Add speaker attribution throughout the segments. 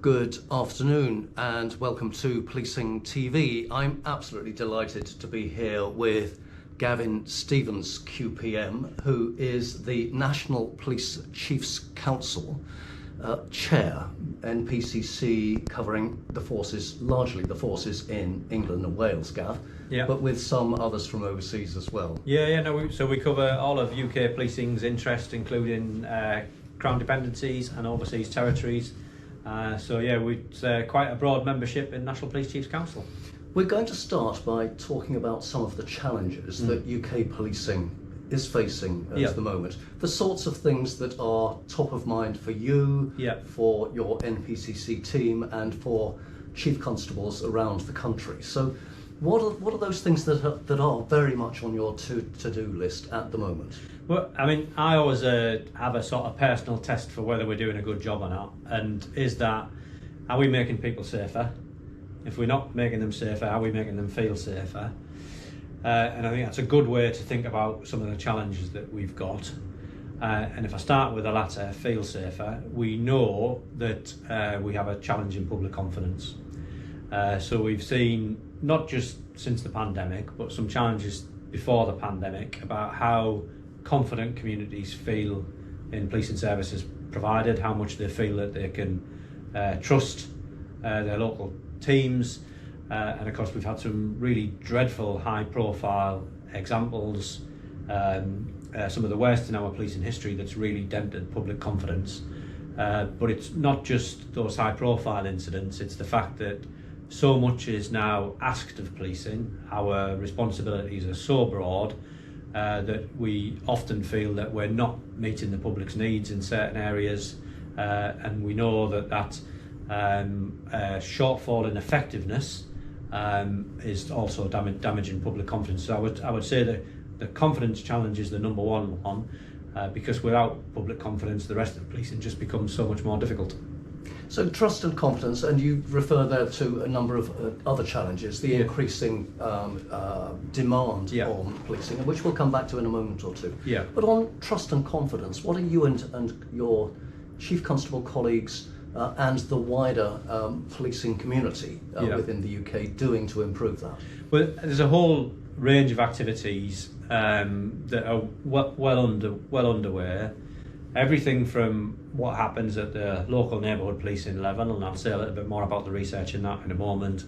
Speaker 1: Good afternoon and welcome to Policing TV. I'm absolutely delighted to be here with Gavin Stephens, QPM, who is the National Police Chiefs Council Chair, NPCC, covering the forces, largely the forces in England and Wales, Gav, but with some others from overseas as well.
Speaker 2: So we cover all of UK policing's interest, including Crown dependencies and overseas territories. We've quite a broad membership in National Police Chiefs Council.
Speaker 1: We're going to start by talking about some of the challenges that UK policing is facing at the moment. The sorts of things that are top of mind for you, for your NPCC team and for chief constables around the country. So what are those things that are very much on your to-do list at the moment?
Speaker 2: Well, I mean, I always have a sort of personal test for whether we're doing a good job or not, and are we making people safer? If we're not making them safer, are we making them feel safer? And I think that's a good way to think about some of the challenges that we've got. And if I start with the latter, feel safer, we know that we have a challenge in public confidence. So we've seen, not just since the pandemic, but some challenges before the pandemic about how confident communities feel in policing services provided, how much they feel that they can trust their local teams. And of course we've had some really dreadful high profile examples, some of the worst in our policing history, that's really dented public confidence. But it's not just those high profile incidents, it's the fact that so much is now asked of policing. Our responsibilities are so broad that we often feel that we're not meeting the public's needs in certain areas, and we know that shortfall in effectiveness is also damaging public confidence. So I would say that the confidence challenge is the number one, because without public confidence the rest of policing just becomes so much more difficult.
Speaker 1: So trust and confidence, and you refer there to a number of other challenges, the increasing demand on policing, which we'll come back to in a moment or two. But on trust and confidence, what are you and your Chief Constable colleagues and the wider policing community within the UK doing to improve that?
Speaker 2: Well, there's a whole range of activities that are well underway. Everything from what happens at the local neighbourhood policing level, and I'll say a little bit more about the research in that in a moment,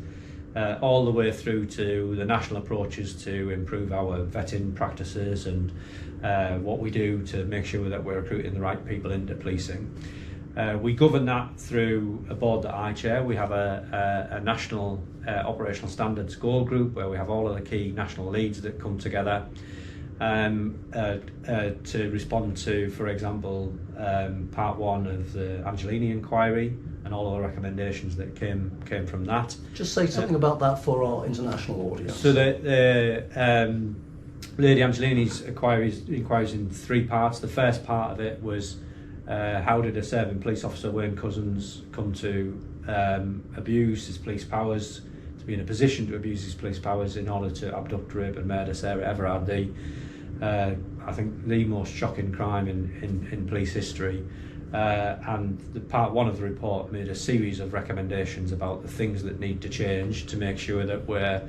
Speaker 2: all the way through to the national approaches to improve our vetting practices and what we do to make sure that we're recruiting the right people into policing. We govern that through a board that I chair. We have a national operational standards goal group where we have all of the key national leads that come together to respond to, for example, part one of the Angelini inquiry and all of the recommendations that came from that.
Speaker 1: Just say something about that for our international audience.
Speaker 2: So the Lady Angelini's inquiries in three parts. The first part of it was how did a serving police officer, Wayne Cousins, come to abuse his police powers, to be in a position to abuse his police powers in order to abduct, rape and murder Sarah Everard, I think the most shocking crime in police history. And the part one of the report made a series of recommendations about the things that need to change to make sure that we're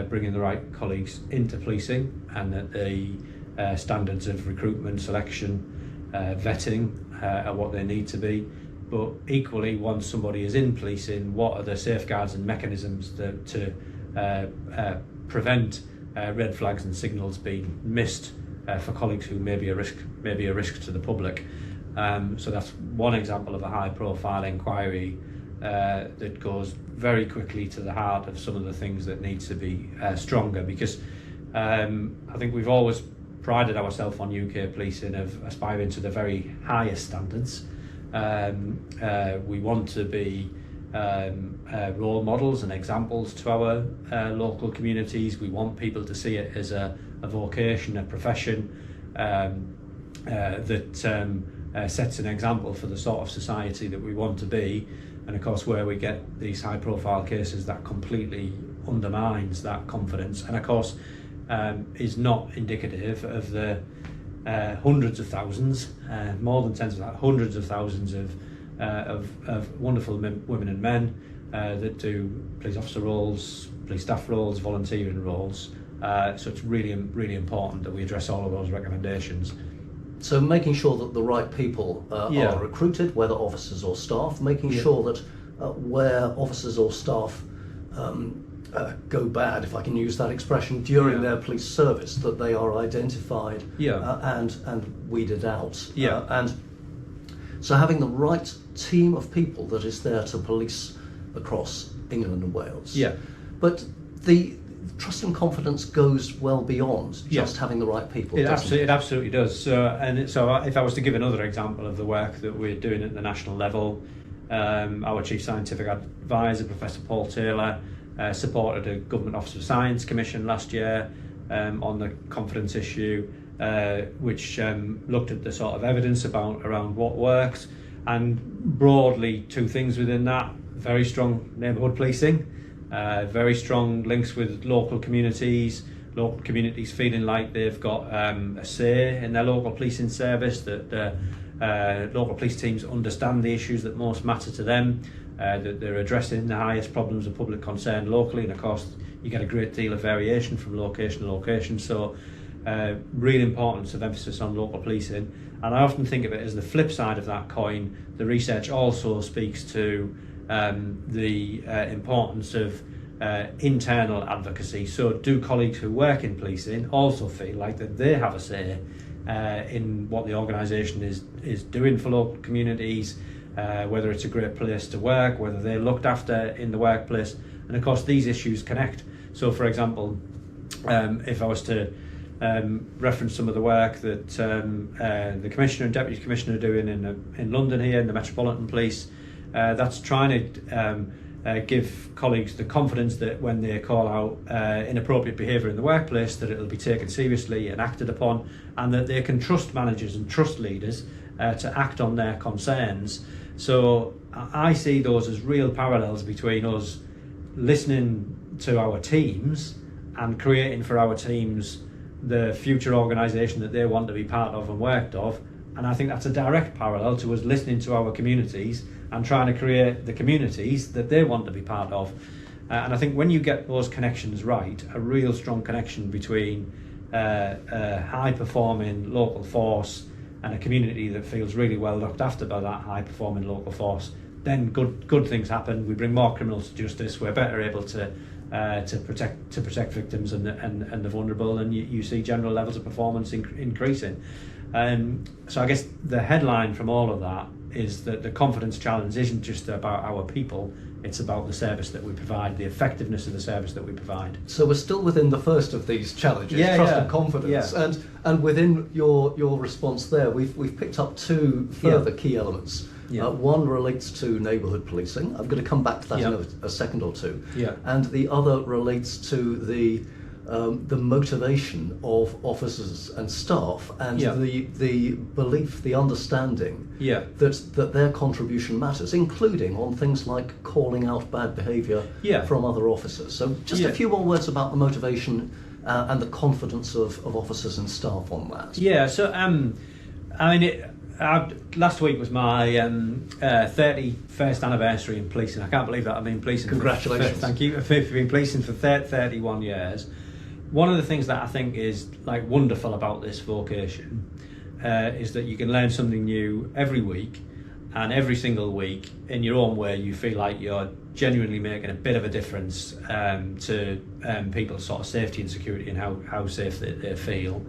Speaker 2: bringing the right colleagues into policing, and that the standards of recruitment, selection, vetting are what they need to be. But equally, once somebody is in policing, what are the safeguards and mechanisms to prevent red flags and signals being missed for colleagues who may be a risk to the public. So that's one example of a high-profile inquiry that goes very quickly to the heart of some of the things that need to be stronger, because I think we've always prided ourselves on UK policing of aspiring to the very highest standards. We want to be role models and examples to our local communities. We want people to see it as a vocation, a profession that sets an example for the sort of society that we want to be. And of course, where we get these high profile cases, that completely undermines that confidence, and of course is not indicative of the hundreds of thousands, more than tens of thousands, hundreds of thousands of of wonderful women and men that do police officer roles, police staff roles, volunteering roles. So it's really, really important that we address all of those recommendations.
Speaker 1: So making sure that the right people are recruited, whether officers or staff, making sure that where officers or staff go bad, if I can use that expression, during their police service, that they are identified and weeded out. And so having the right team of people that is there to police across England and Wales. But the trust and confidence goes well beyond just having the right people.
Speaker 2: It absolutely does. So if I was to give another example of the work that we're doing at the national level, our Chief Scientific Advisor, Professor Paul Taylor, supported a Government Office of Science commission last year on the confidence issue, which looked at the sort of evidence around what works, and broadly two things within that: very strong neighbourhood policing, very strong links with local communities feeling like they've got a say in their local policing service, that the local police teams understand the issues that most matter to them, that they're addressing the highest problems of public concern locally, and of course you get a great deal of variation from location to location, so real importance of emphasis on local policing. And I often think of it as the flip side of that coin. The research also speaks to the importance of internal advocacy. So do colleagues who work in policing also feel like that they have a say in what the organisation is doing for local communities, whether it's a great place to work, whether they're looked after in the workplace, and of course these issues connect. So for example, if I was to reference some of the work that the Commissioner and Deputy Commissioner are doing in London here, in the Metropolitan Police, that's trying to give colleagues the confidence that when they call out inappropriate behaviour in the workplace, that it'll be taken seriously and acted upon, and that they can trust managers and trust leaders to act on their concerns. So I see those as real parallels between us listening to our teams and creating for our teams the future organisation that they want to be part of and worked of. And I think that's a direct parallel to us listening to our communities and trying to create the communities that they want to be part of. And I think when you get those connections right, a real strong connection between a high-performing local force and a community that feels really well looked after by that high-performing local force, then good things happen. We bring more criminals to justice. We're better able to protect victims and the vulnerable, and you see general levels of performance increasing. So I guess the headline from all of that is that the confidence challenge isn't just about our people, it's about the service that we provide, the effectiveness of the service that we provide.
Speaker 1: So we're still within the first of these challenges, trust and confidence. And within your response there, we've picked up two further key elements. One relates to neighbourhood policing. I'm going to come back to that in a second or two. And the other relates to the motivation of officers and staff, and the belief, the understanding that their contribution matters, including on things like calling out bad behaviour from other officers. So just a few more words about the motivation and the confidence of officers and staff on that.
Speaker 2: So I mean, last week was my 31st anniversary in policing. I can't believe that I've been policing.
Speaker 1: Congratulations.
Speaker 2: Thank you. I've been policing for 31 years. One of the things that I think is like wonderful about this vocation is that you can learn something new every week, and every single week in your own way you feel like you're genuinely making a bit of a difference to people's sort of safety and security and how safe they feel.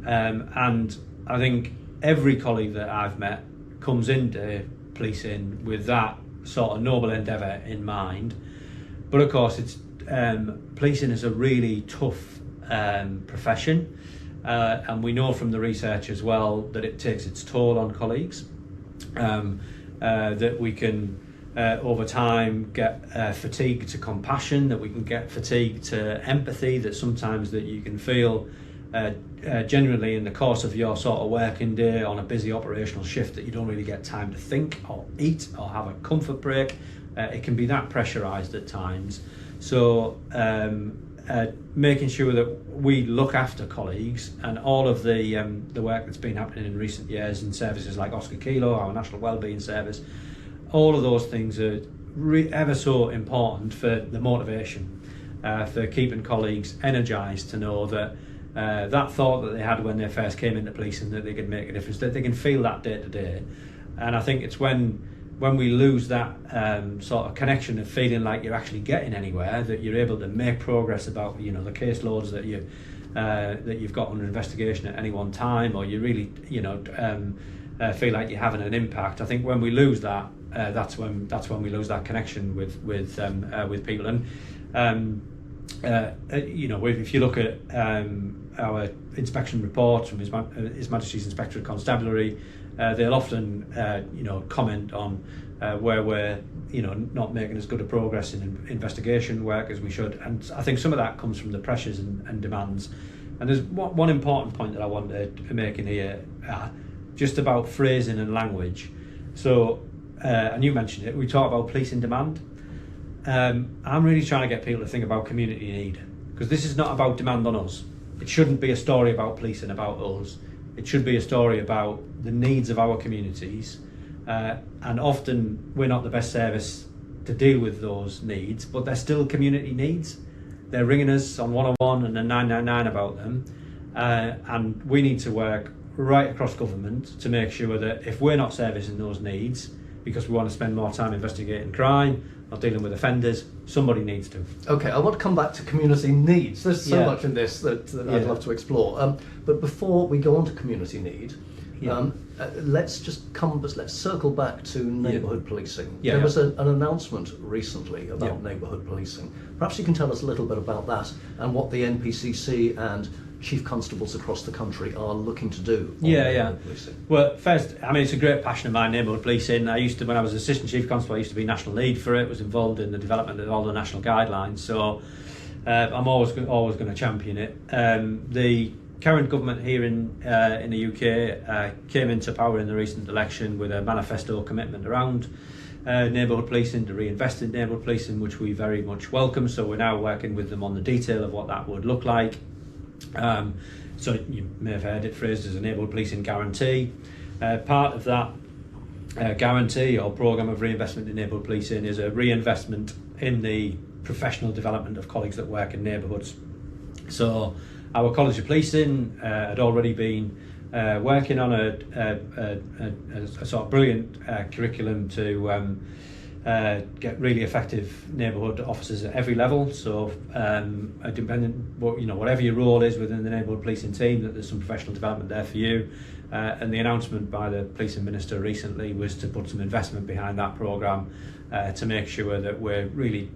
Speaker 2: And I think every colleague that I've met comes into policing with that sort of noble endeavour in mind. But of course, it's policing is a really tough profession, and we know from the research as well that it takes its toll on colleagues, that we can over time get fatigue to compassion, that we can get fatigue to empathy, that sometimes that you can feel genuinely in the course of your sort of working day on a busy operational shift that you don't really get time to think or eat or have a comfort break. It can be that pressurised at times. So making sure that we look after colleagues, and all of the work that's been happening in recent years in services like Oscar Kilo, our National Wellbeing Service, all of those things are ever so important for the motivation, for keeping colleagues energised to know that that thought that they had when they first came into policing, that they could make a difference, that they can feel that day to day. And I think it's when we lose that sort of connection of feeling like you're actually getting anywhere, that you're able to make progress about, you know, the caseloads that you've got under investigation at any one time, or you really, you know, feel like you're having an impact. I think when we lose that, that's when we lose that connection with people. And you know, if you look at our inspection reports from His Majesty's Inspector of Constabulary, they'll often you know, comment on where we're, you know, not making as good a progress in investigation work as we should, and I think some of that comes from the pressures and demands. And there's one important point that I wanted to make in here, just about phrasing and language. So, and you mentioned it, we talk about police in demand. I'm really trying to get people to think about community need, because this is not about demand on us. It shouldn't be a story about policing about us. It should be a story about the needs of our communities, and often we're not the best service to deal with those needs, but they're still community needs. They're ringing us on 101 and then 999 about them, and we need to work right across government to make sure that if we're not servicing those needs because we want to spend more time investigating crime or dealing with offenders, somebody needs to.
Speaker 1: Okay, I want to come back to community needs. There's so much in this that I'd love to explore. But before we go on to community need, let's circle back to neighbourhood policing. There was an announcement recently about neighbourhood policing. Perhaps you can tell us a little bit about that and what the NPCC and chief constables across the country are looking to do. Policing.
Speaker 2: Well, first, I mean, it's a great passion of mine, neighbourhood policing. When I was assistant chief constable, I used to be national lead for it. Was involved in the development of all the national guidelines. So I'm always going to champion it. The current government here in the UK came into power in the recent election with a manifesto commitment around neighbourhood policing, to reinvest in neighbourhood policing, which we very much welcome. So we're now working with them on the detail of what that would look like. So you may have heard it phrased as a neighbourhood policing guarantee. Part of that guarantee or programme of reinvestment in neighbourhood policing is a reinvestment in the professional development of colleagues that work in neighbourhoods. So our College of Policing had already been working on a sort of brilliant curriculum to get really effective neighbourhood officers at every level. So depending, whatever your role is within the neighbourhood policing team, that there's some professional development there for you. And the announcement by the policing minister recently was to put some investment behind that programme to make sure that we're really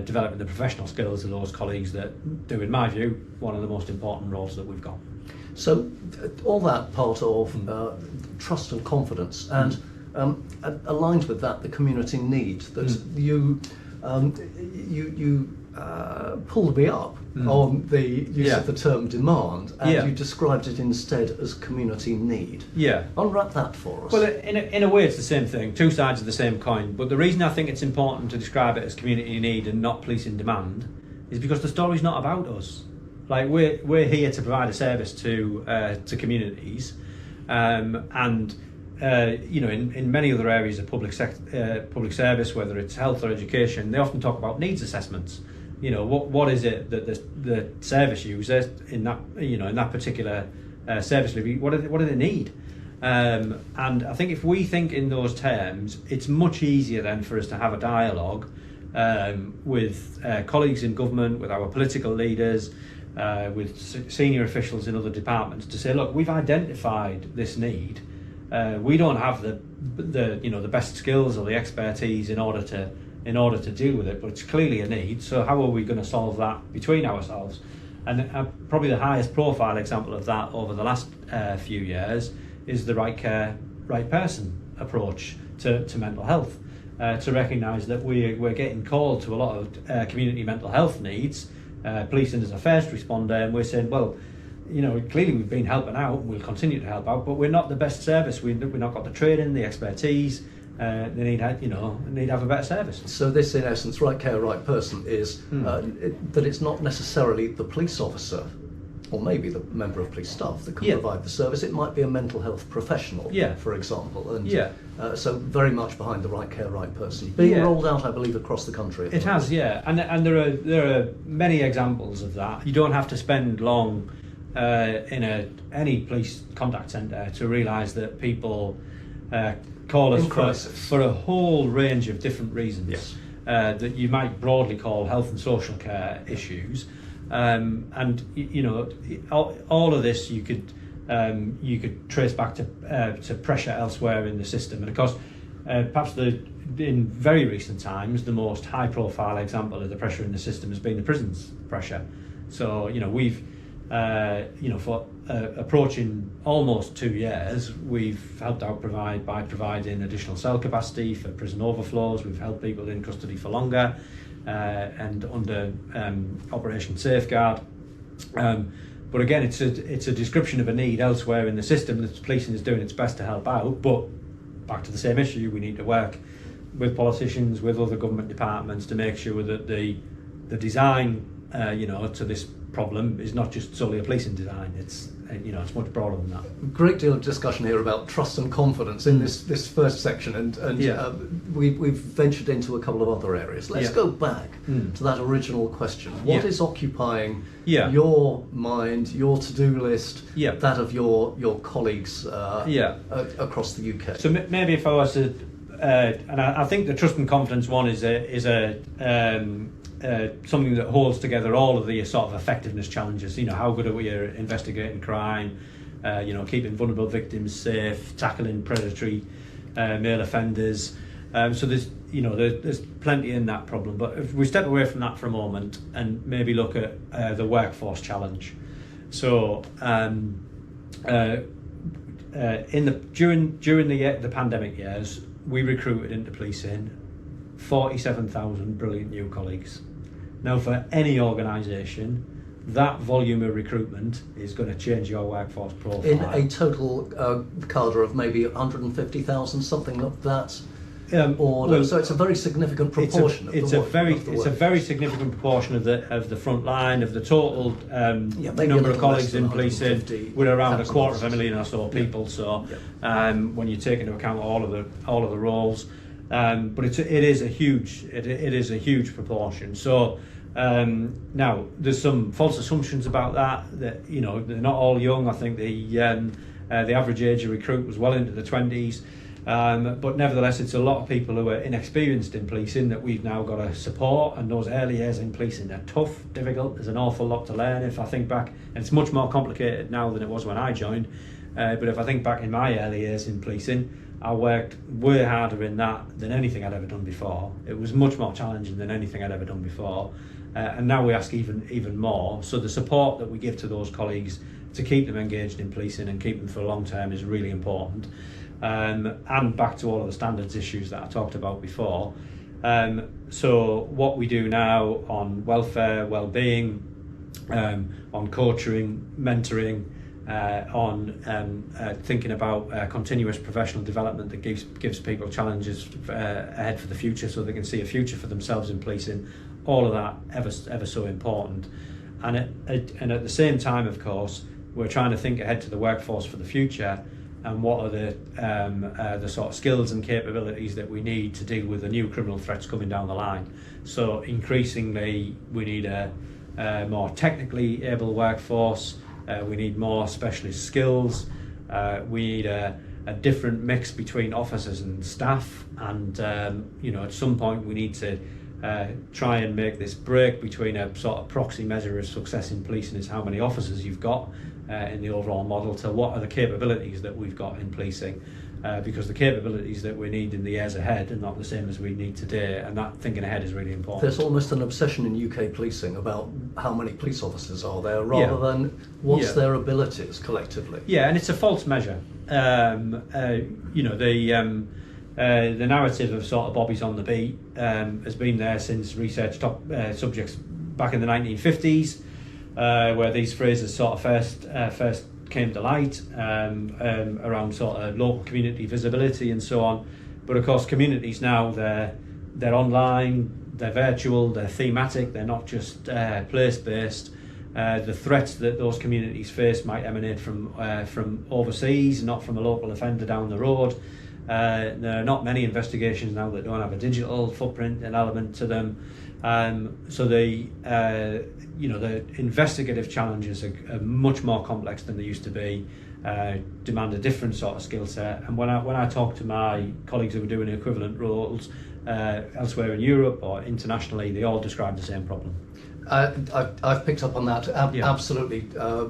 Speaker 2: developing the professional skills of those colleagues that do, in my view, one of the most important roles that we've got.
Speaker 1: So all that part of trust and confidence, and aligned with that, the community need that you pulled me up on the use of the term demand, and you described it instead as community need. Unwrap that for us.
Speaker 2: Well, in a way it's the same thing, two sides of the same coin, but the reason I think it's important to describe it as community need and not policing demand is because the story's not about us. Like, we're here to provide a service to communities, and in many other areas of public service, whether it's health or education, they often talk about needs assessments. What is it that the service user in that particular service review, what do they need? And I think if we think in those terms, it's much easier then for us to have a dialogue with colleagues in government, with our political leaders, with senior officials in other departments, to say, look, we've identified this need. We don't have the best skills or the expertise in order to deal with it, but it's clearly a need. So how are we going to solve that between ourselves? And probably the highest profile example of that over the last few years is the right care, right person approach to mental health. To recognise that we're getting called to a lot of community mental health needs, policing as a first responder, and we're saying, well, clearly we've been helping out and we'll continue to help out, but we're not the best service. We've not got the training, the expertise. They need to have a better service.
Speaker 1: So this, in essence, right care, right person, is that it's not necessarily the police officer or maybe the member of police staff that can
Speaker 2: Yeah.
Speaker 1: provide the service. It might be a mental health professional,
Speaker 2: Yeah.
Speaker 1: for example. And
Speaker 2: Yeah.
Speaker 1: so very much behind the right care, right person. Being
Speaker 2: Yeah.
Speaker 1: rolled out, I believe, across the country. at the
Speaker 2: It has, yeah, and there are many examples of that. You don't have to spend long in any police contact centre to realise that people call us
Speaker 1: In crisis.
Speaker 2: for a whole range of different reasons.
Speaker 1: Yes.
Speaker 2: That you might broadly call health and social care issues, and you know, all of this you could trace back to pressure elsewhere in the system, and of course, perhaps in very recent times, the most high-profile example of the pressure in the system has been the prisons pressure. So you know, we've for approaching almost 2 years, we've helped out by providing additional cell capacity for prison overflows. We've held people in custody for longer, and under Operation Safeguard. But again, it's a description of a need elsewhere in the system that policing is doing its best to help out. But back to the same issue, we need to work with politicians, with other government departments to make sure that the design to this problem is not just solely a policing design. It's it's much broader than that.
Speaker 1: A great deal of discussion here about trust and confidence in this first section, and
Speaker 2: Yeah.
Speaker 1: we've ventured into a couple of other areas. Let's
Speaker 2: Yeah.
Speaker 1: go back to that original question. What
Speaker 2: Yeah.
Speaker 1: is occupying
Speaker 2: Yeah.
Speaker 1: your mind, your to-do list,
Speaker 2: Yeah.
Speaker 1: that of your colleagues across the UK?
Speaker 2: So maybe if I was to, and I think the trust and confidence one is something that holds together all of the sort of effectiveness challenges. You know, how good are we at investigating crime? Keeping vulnerable victims safe, tackling predatory male offenders. So there's plenty in that problem. But if we step away from that for a moment and maybe look at the workforce challenge. So during the pandemic years, we recruited into policing 47,000 brilliant new colleagues. Now, for any organisation, that volume of recruitment is going to change your workforce profile.
Speaker 1: In a total cadre of maybe 150,000, something of that order. So it's a very significant proportion.
Speaker 2: It's a very significant proportion of the front line of the total number of colleagues in policing. We're around 250,000 or so people. So when you take into account all of the roles. But it is a huge proportion. So now there's some false assumptions about that they're not all young. I think the average age of recruit was well into the 20s, but nevertheless it's a lot of people who are inexperienced in policing that we've now got to support, and those early years in policing are tough, difficult. There's an awful lot to learn. If I think back, and it's much more complicated now than it was when I joined, but if I think back in my early years in policing, I worked way harder in that than anything I'd ever done before. It was much more challenging than anything I'd ever done before, and now we ask even more. So the support that we give to those colleagues to keep them engaged in policing and keep them for long term is really important. And back to all of the standards issues that I talked about before. So what we do now on welfare, well-being, on coaching, mentoring, on thinking about continuous professional development that gives people challenges ahead for the future, so they can see a future for themselves in policing. All of that ever so important, and at the same time, of course, we're trying to think ahead to the workforce for the future, and what are the sort of skills and capabilities that we need to deal with the new criminal threats coming down the line. So increasingly, we need a more technically able workforce. We need more specialist skills. We need a different mix between officers and staff, and at some point we need to try and make this break between a sort of proxy measure of success in policing is how many officers you've got in the overall model, to what are the capabilities that we've got in policing, because the capabilities that we need in the years ahead are not the same as we need today, and that thinking ahead is really important.
Speaker 1: There's almost an obsession in UK policing about how many police officers are there, rather than what's their abilities collectively.
Speaker 2: Yeah, and it's a false measure. The narrative of sort of Bobby's on the beat has been there since research subjects back in the 1950s, where these phrases sort of first came to light around sort of local community visibility and so on. But of course, communities now, they're online, they're virtual, they're thematic, they're not just place-based. The threats that those communities face might emanate from overseas, not from a local offender down the road. There are not many investigations now that don't have a digital footprint and element to them. So the investigative challenges are much more complex than they used to be. Demand a different sort of skill set. And when I talk to my colleagues who are doing equivalent roles elsewhere in Europe or internationally, they all describe the same problem.
Speaker 1: I've picked up on that absolutely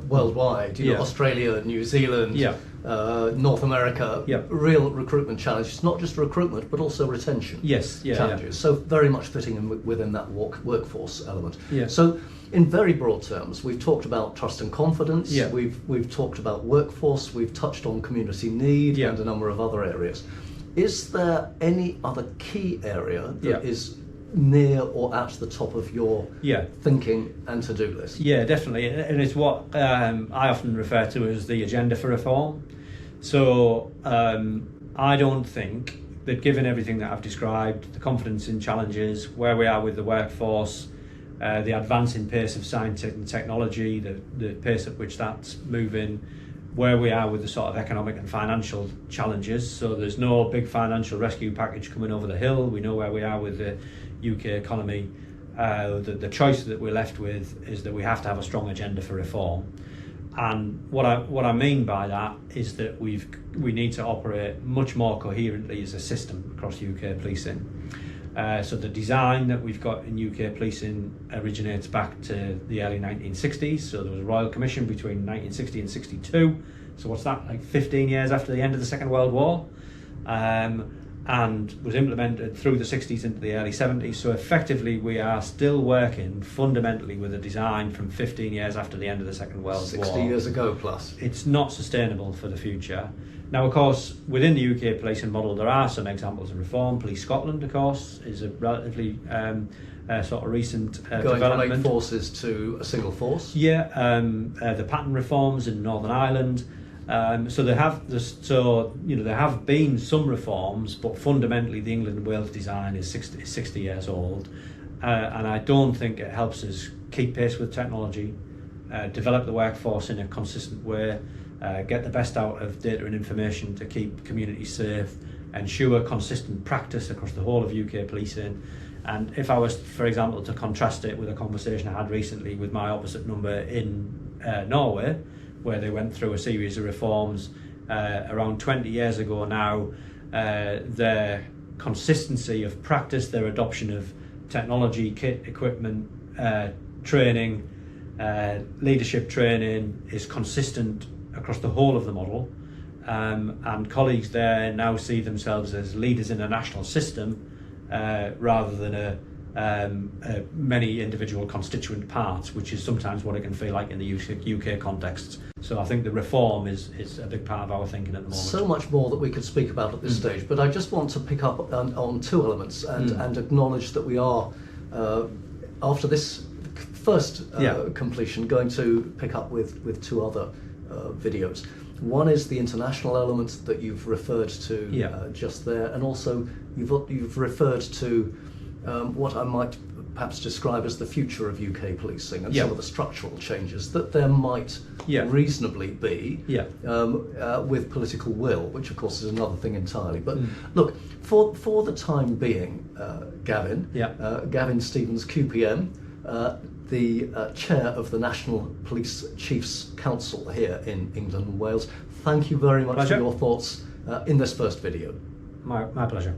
Speaker 1: worldwide. You know, Australia, New Zealand, North America, real recruitment challenges. Not just recruitment, but also retention challenges. So very much fitting in within that workforce element. So in very broad terms, we've talked about trust and confidence. We've talked about workforce. We've touched on community need and a number of other areas. Is there any other key area that is near or at the top of your thinking and to-do list?
Speaker 2: Yeah, definitely, and it's what I often refer to as the agenda for reform. So I don't think that, given everything that I've described, the confidence in challenges, where we are with the workforce, the advancing pace of science and technology, the pace at which that's moving, where we are with the sort of economic and financial challenges. So there's no big financial rescue package coming over the hill. We know where we are with the UK economy. The choice that we're left with is that we have to have a strong agenda for reform. And what I mean by that is that we need to operate much more coherently as a system across UK policing. So the design that we've got in UK policing originates back to the early 1960s. So there was a Royal Commission between 1960 and 62. So what's that, like 15 years after the end of the Second World War? And was implemented through the 60s into the early 70s. So effectively we are still working fundamentally with a design from 15 years after the end of the Second World War.
Speaker 1: 60 years ago plus.
Speaker 2: It's not sustainable for the future. Now, of course, within the UK policing model, there are some examples of reform. Police Scotland, of course, is a relatively sort of recent
Speaker 1: going
Speaker 2: development.
Speaker 1: from 8 forces to a single force.
Speaker 2: The pattern reforms in Northern Ireland. So there have been some reforms, but fundamentally the England and Wales design is 60 years old, and I don't think it helps us keep pace with technology, develop the workforce in a consistent way, get the best out of data and information to keep communities safe, ensure consistent practice across the whole of UK policing. And if I was, for example, to contrast it with a conversation I had recently with my opposite number in Norway, where they went through a series of reforms around 20 years ago now, their consistency of practice, their adoption of technology, kit, equipment, training, leadership training is consistent across the whole of the model, and colleagues there now see themselves as leaders in a national system rather than many individual constituent parts, which is sometimes what it can feel like in the UK contexts. So I think the reform is a big part of our thinking at the moment.
Speaker 1: So much more that we could speak about at this stage, but I just want to pick up on two elements and acknowledge that we are, after this first completion, going to pick up with two other videos. One is the international element that you've referred to just there, and also you've referred to what I might perhaps describe as the future of UK policing and some of the structural changes that there might reasonably be with political will, which of course is another thing entirely. But look, for the time being, Gavin Stephens, QPM, the chair of the National Police Chiefs Council here in England and Wales, thank you very much for your thoughts in this first video.
Speaker 2: My pleasure.